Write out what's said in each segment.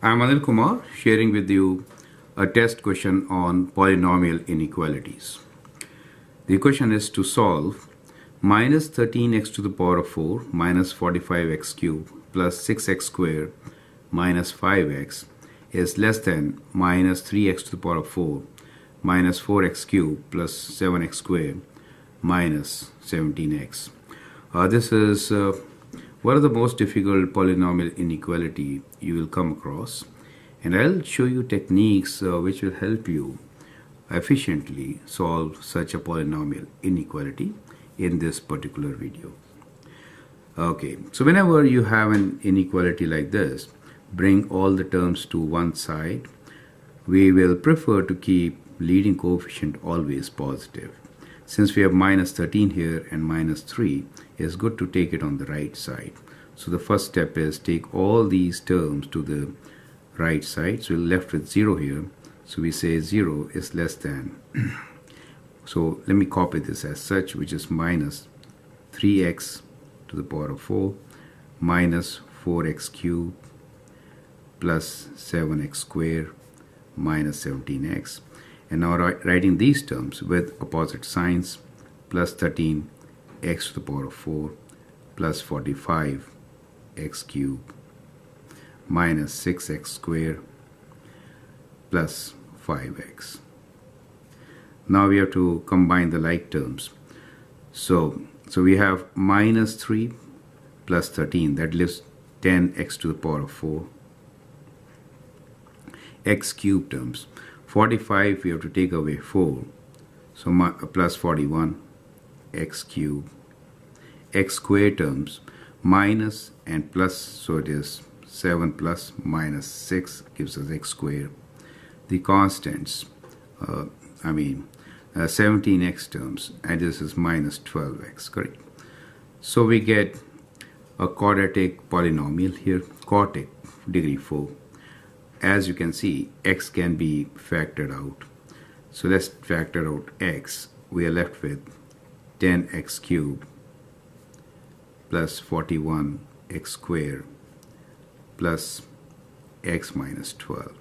I'm Anil Kumar, sharing with you a test question on polynomial inequalities. The question is to solve minus 13x to the power of 4 minus 45x cubed plus 6x squared minus 5x is less than minus 3x to the power of 4 minus 4x cubed plus 7x squared minus 17x. This is one of the most difficult polynomial inequality you will come across, and I'll show you techniques which will help you efficiently solve such a polynomial inequality in this particular video. Okay, so whenever you have an inequality like this, bring all the terms to one side. We will prefer to keep leading coefficient always positive. Since we have minus 13 here and minus 3, it's good to take it on the right side. So the first step is take all these terms to the right side. So we're left with 0 here. So we say 0 is less than. So let me copy this as such, which is minus 3x to the power of 4 minus 4x cubed plus 7x squared minus 17x. And now writing these terms with opposite signs, plus 13 x to the power of 4 plus 45 x cubed minus 6x squared plus 5x. Now we have to combine the like terms. So we have minus 3 plus 13, that leaves 10x to the power of 4. X cubed terms. 45 we have to take away 4, so plus 41 x cubed. X squared terms, minus and plus, so it is 7 plus minus 6 gives us x squared. The constants, 17x terms, and this is minus 12x, correct? So we get a quadratic polynomial here, quadratic degree 4. As you can see, x can be factored out. So let's factor out x. We are left with 10x cubed plus 41x squared plus x minus 12.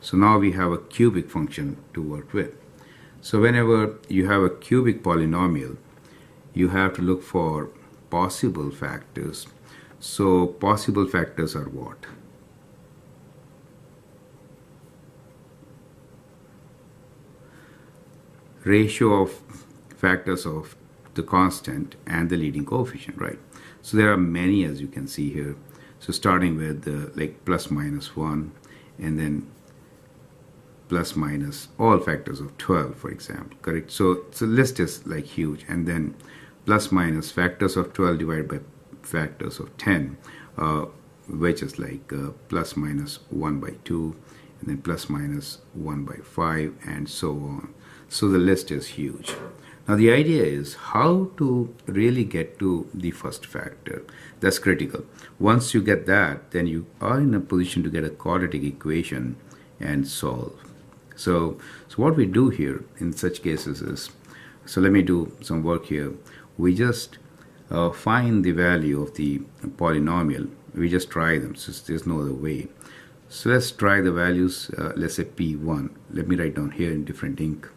So now we have a cubic function to work with. So whenever you have a cubic polynomial, you have to look for possible factors. So possible factors are what? Ratio of factors of the constant and the leading coefficient, right? So there are many, as you can see here. So starting with like plus minus 1, and then plus minus all factors of 12, for example, correct? So the list is like huge, and then plus minus factors of 12 divided by factors of 10, which is like plus minus 1 by 2, and then plus minus 1 by 5, and so on. So the list is huge. Now the idea is how to really get to the first factor. That's critical. Once you get that, then you are in a position to get a quadratic equation and solve. So what we do here in such cases is, so let me do some work here. We just find the value of the polynomial. We just try them, so there's no other way. So let's try the values, let's say P1. Let me write down here in different ink.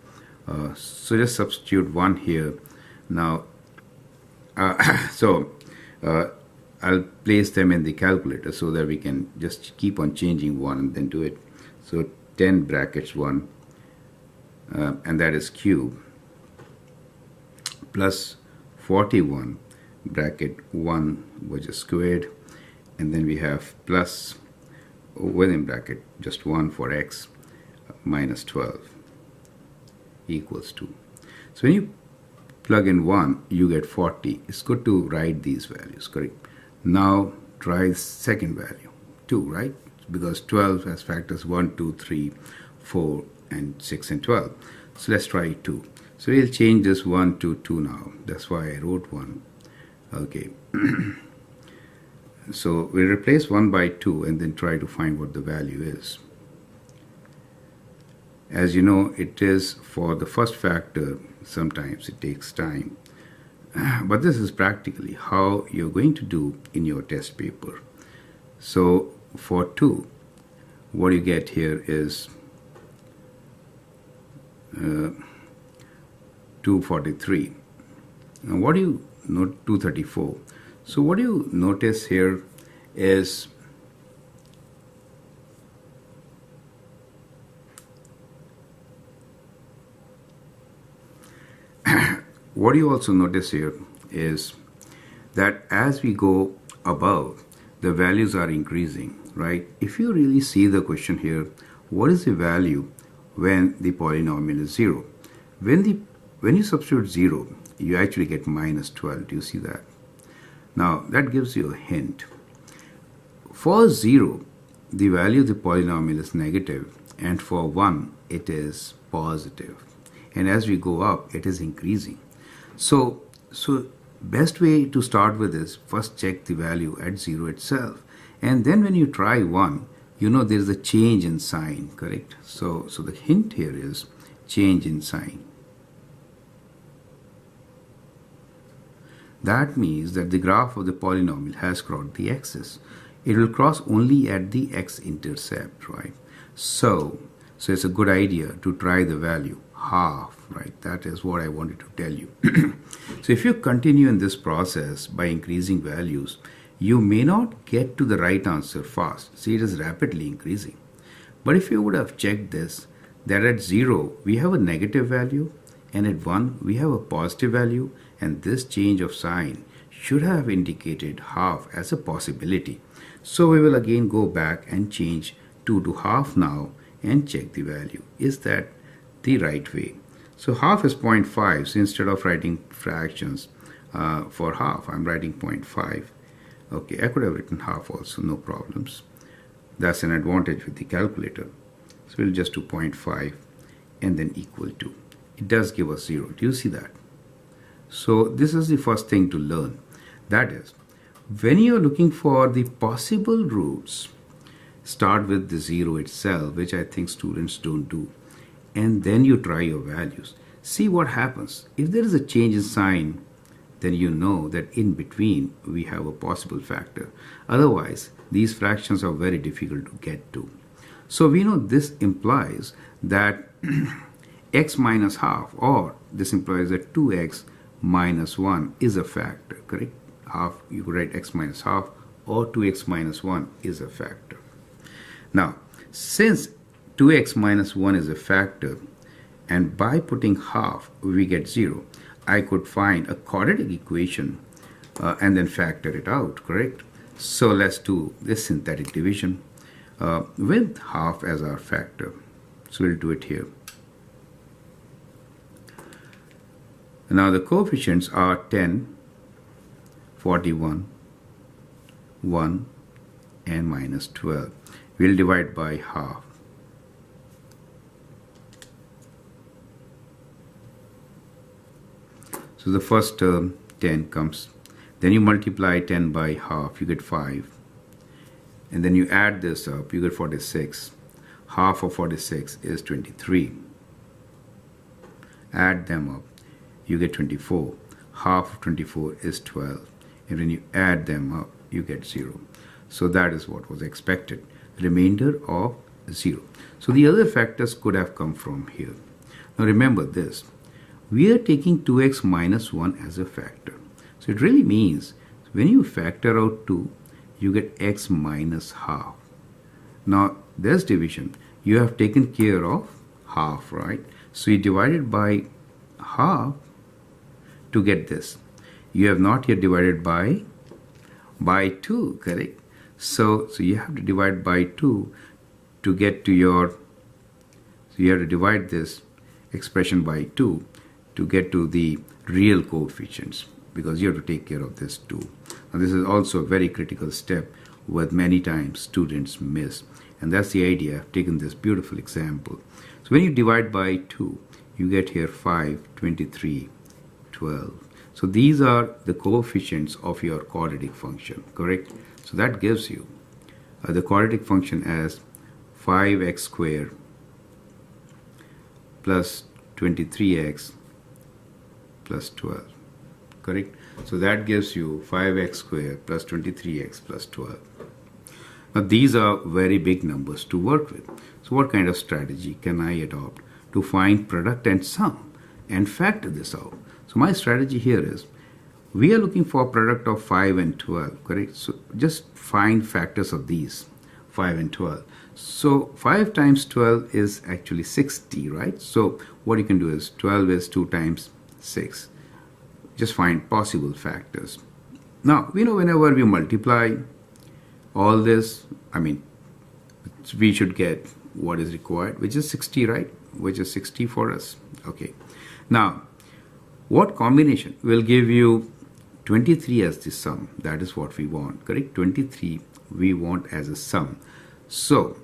So just substitute 1 here. Now, I'll place them in the calculator so that we can just keep on changing 1 and then do it. So 10 brackets 1, and that is cube, plus 41 bracket 1, which is squared, and then we have plus within bracket just 1 for x minus 12 equals 2. So when you plug in 1, you get 40. It's good to write these values, correct? Now try the second value, 2, right? Because 12 has factors 1, 2, 3, 4, and 6, and 12. So let's try 2. So we'll change this 1 to 2 now. That's why I wrote 1. Okay. So we'll replace 1 by 2 and then try to find what the value is. As you know, it is for the first factor, sometimes it takes time. But this is practically how you're going to do in your test paper. So for 2, what you get here is 243. Now what do you note? 234. So what you notice here is what you also notice here is that as we go above, the values are increasing, right? If you really see the question here, what is the value when the polynomial is 0? When you substitute 0, you actually get minus 12. Do you see that? Now, that gives you a hint. For 0, the value of the polynomial is negative, and for 1, it is positive. And as we go up, it is increasing. So best way to start with is first check the value at 0 itself. And then when you try 1, you know there is a change in sign, correct? So the hint here is change in sign. That means that the graph of the polynomial has crossed the axis. It will cross only at the x-intercept, right? So it's a good idea to try the value half, right? That is what I wanted to tell you. So if you continue in this process by increasing values, you may not get to the right answer fast. See, it is rapidly increasing. But if you would have checked this, that at 0 we have a negative value, and at 1 we have a positive value, and this change of sign should have indicated half as a possibility. So we will again go back and change 2 to half now and check the value. Is that the right way? So half is 0.5. So instead of writing fractions for half, I'm writing 0.5. Okay, I could have written half also, no problems. That's an advantage with the calculator. So we'll just do 0.5 and then equal to. It does give us 0. Do you see that? So this is the first thing to learn. That is, when you're looking for the possible roots, start with the 0 itself, which I think students don't do. And then you try your values. See what happens. If there is a change in sign, then you know that in between we have a possible factor. Otherwise, these fractions are very difficult to get to. So we know this implies that x minus half, or this implies that 2x minus 1 is a factor, correct? Half, you could write x minus half, or 2x minus 1 is a factor. Now, since 2x minus 1 is a factor, and by putting half we get 0, I could find a quadratic equation and then factor it out, correct? So let's do this synthetic division with half as our factor. So we'll do it here. Now the coefficients are 10, 41, 1, and minus 12. We'll divide by half. So the first term, 10, comes. Then you multiply 10 by half, you get 5. And then you add this up, you get 46. Half of 46 is 23. Add them up, you get 24. Half of 24 is 12. And when you add them up, you get 0. So that is what was expected. Remainder of 0. So the other factors could have come from here. Now remember this. We are taking 2x minus 1 as a factor. So it really means when you factor out 2, you get x minus half. Now this division, you have taken care of half, right? So you divided by half to get this. You have not yet divided by 2, correct? So you have to divide by 2 to get to your, so you have to divide this expression by 2 to get to the real coefficients, because you have to take care of this too. Now this is also a very critical step what many times students miss, and that's the idea. I've taken this beautiful example. So when you divide by 2, you get here 5, 23, 12. So these are the coefficients of your quadratic function, correct? So that gives you the quadratic function as 5x squared plus 23x plus 12, correct? So that gives you 5x squared plus 23x plus 12. Now these are very big numbers to work with. So what kind of strategy can I adopt to find product and sum and factor this out? So my strategy here is, we are looking for a product of 5 and 12, correct? So just find factors of these, 5 and 12. So 5 times 12 is actually 60, right? So what you can do is 12 is 2 times 6. Just find possible factors. Now, we know whenever we multiply all this, we should get what is required, which is 60, right? Which is 60 for us. Okay. Now, what combination will give you 23 as the sum? That is what we want, correct? 23 we want as a sum. So,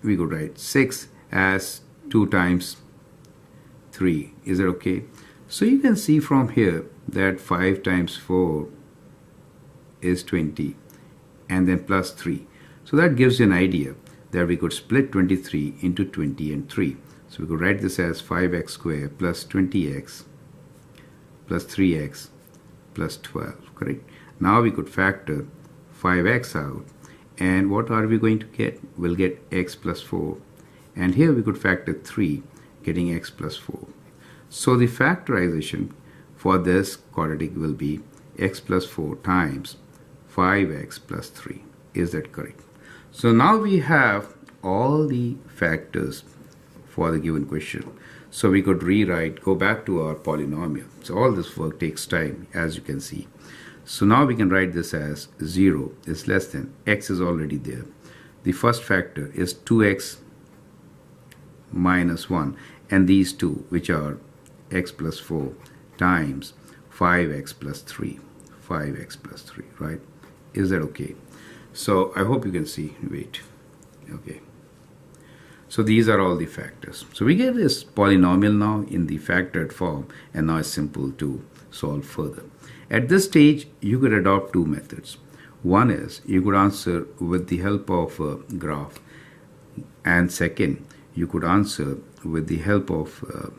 we could write 6 as 2 times 3. Is that okay? So you can see from here that 5 times 4 is 20 and then plus 3. So that gives you an idea that we could split 23 into 20 and 3. So we could write this as 5x squared plus 20x plus 3x plus 12, correct? Now we could factor 5x out, and what are we going to get? We'll get x plus 4, and here we could factor 3, getting x plus 4. So the factorization for this quadratic will be x plus 4 times 5x plus 3. Is that correct? So now we have all the factors for the given question. So we could rewrite, go back to our polynomial. So all this work takes time, as you can see. So now we can write this as 0 is less than, x is already there. The first factor is 2x minus 1, and these two, which are x plus 4 times 5x plus 3. 5x plus 3, right? Is that okay? So I hope you can see. Wait. Okay. So these are all the factors. So we get this polynomial now in the factored form, and now it's simple to solve further. At this stage, you could adopt two methods. One is you could answer with the help of a graph, and second, you could answer with the help of a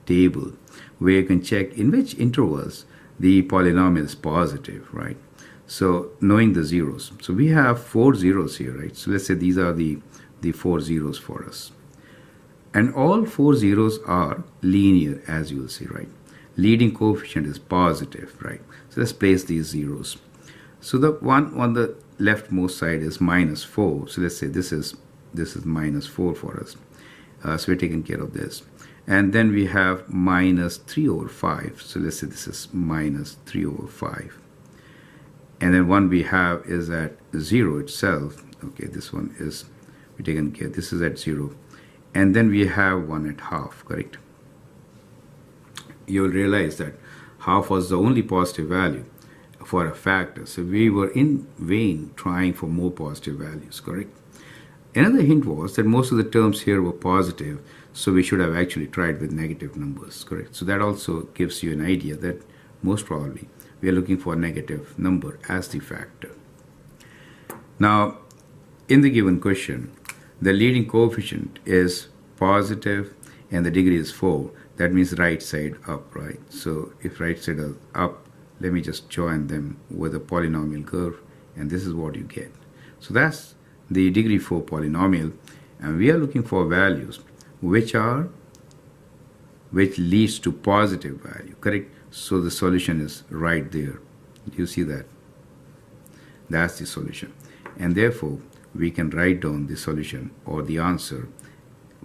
table where you can check in which intervals the polynomial is positive, right? So knowing the zeros. So we have 4 zeros here, right? So let's say these are the 4 zeros for us. And all 4 zeros are linear, as you will see, right? Leading coefficient is positive, right? So let's place these zeros. So the one on the leftmost side is minus 4. So let's say this is minus 4 for us. So we're taking care of this. And then we have minus 3 over 5. So let's say this is minus 3 over 5. And then one we have is at 0 itself. Okay, this one is, we're taking care. This is at 0. And then we have 1 at half, correct? You'll realize that half was the only positive value for a factor. So we were in vain trying for more positive values, correct? Another hint was that most of the terms here were positive, so we should have actually tried with negative numbers, correct? So that also gives you an idea that most probably we are looking for a negative number as the factor. Now, in the given question, the leading coefficient is positive and the degree is 4. That means right side up, right? So if right side is up, let me just join them with a polynomial curve, and this is what you get. So that's the degree 4 polynomial, and we are looking for values which leads to positive value, correct? So the solution is right there. You see that? That's the solution. And therefore, we can write down the solution or the answer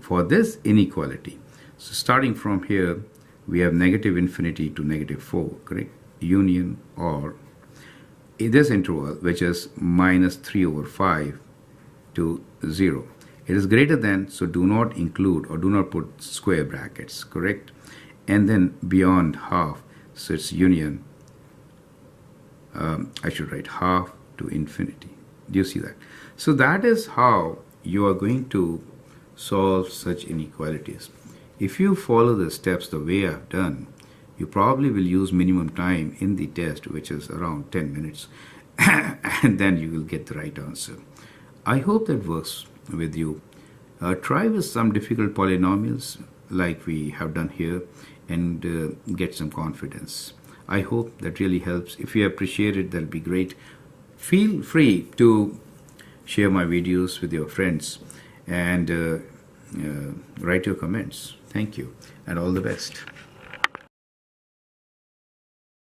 for this inequality. So starting from here, we have negative infinity to negative 4, correct? Union, or in this interval, which is minus 3 over 5 to 0. It is greater than, so do not include or do not put square brackets, correct? And then beyond half, so it's union. I should write half to infinity. Do you see that? So that is how you are going to solve such inequalities. If you follow the steps the way I've done, you probably will use minimum time in the test, which is around 10 minutes, and then you will get the right answer. I hope that works with you. Try with some difficult polynomials like we have done here and get some confidence. I hope that really helps. If you appreciate it, that'll be great. Feel free to share my videos with your friends, and write your comments. Thank you, and all the best.